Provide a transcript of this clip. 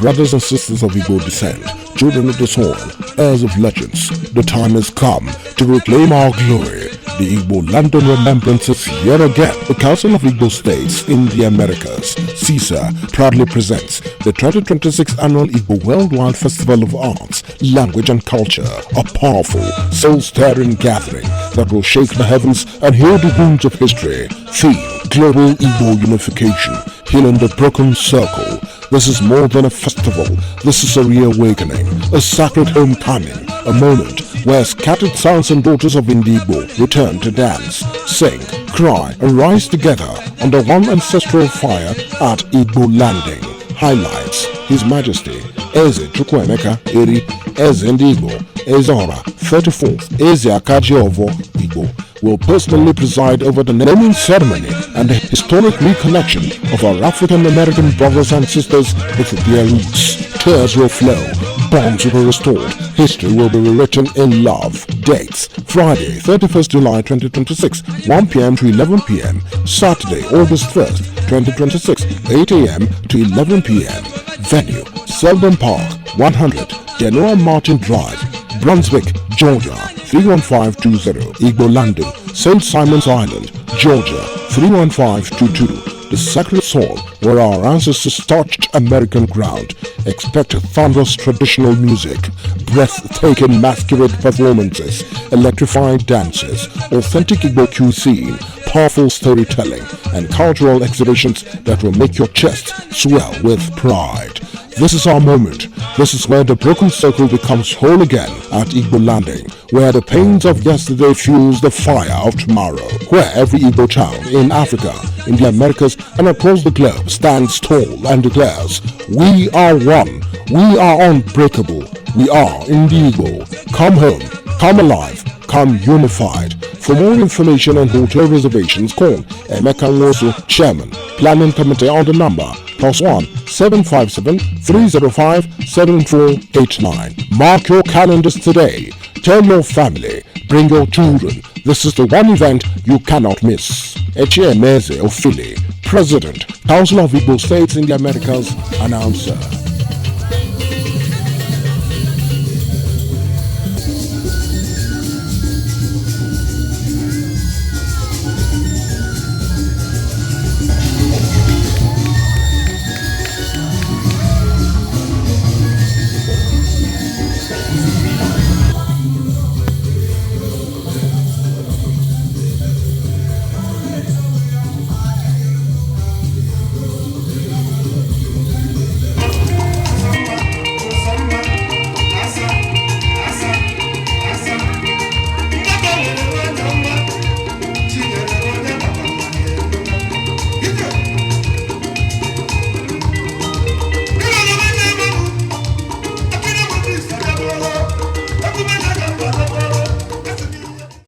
brothers and sisters of Igbo descent, children of the soil, heirs of legends, the time has come to reclaim our glory. The Igbo Land and Remembrances yet again. The Council of Igbo States in the Americas, CISA, proudly presents the 2026 Annual Igbo Worldwide Festival of Arts, Language and Culture, a powerful, soul-stirring gathering that will shake the heavens and heal the wounds of history. Theme: Global Igbo Unification, healing the broken circle. This is more than a festival. This is a reawakening, a sacred homecoming, a moment where scattered sons and daughters of Igbo return to dance, sing, cry, and rise together under one ancestral fire at Igbo Landing. Highlights: His Majesty Eze Chukwuemeka Eri, Eze Igbo, Ezora 34th Eze Akajiovo Igbo, will personally preside over the naming ceremony and the historic reconnection of our African American brothers and sisters with their roots. Tears will flow, bonds will be restored, history will be rewritten in love. Dates: Friday, 31st July 2026, 1 p.m. to 11 p.m. Saturday, August 1st, 2026, 8 a.m. to 11 p.m. Venue: Selden Park, 100 General Martin Drive, Brunswick, Georgia 31520. Igbo Landing, St. Simon's Island, Georgia 31522. The sacred soil where our ancestors touched American ground. Expect thunderous traditional music, breathtaking masquerade performances, electrifying dances, authentic Igbo cuisine, powerful storytelling, and cultural exhibitions that will make your chest swell with pride. This is our moment. This is where the broken circle becomes whole again at Igbo Landing, where the pains of yesterday fuels the fire of tomorrow, where every Igbo town in Africa, in the Americas, and across the globe stands tall and declares, "We are one, we are unbreakable, we are Igbo. Come home, come alive, come unified." For more information and hotel reservations, call Emeka Nwosu, Chairman, Planning Committee, on the number +1 757 305 7489. Mark your calendars today. Tell your family, bring your children. This is the one event you cannot miss. Echie Meze Ofili, President, Council of Igbo States in the Americas, announcer.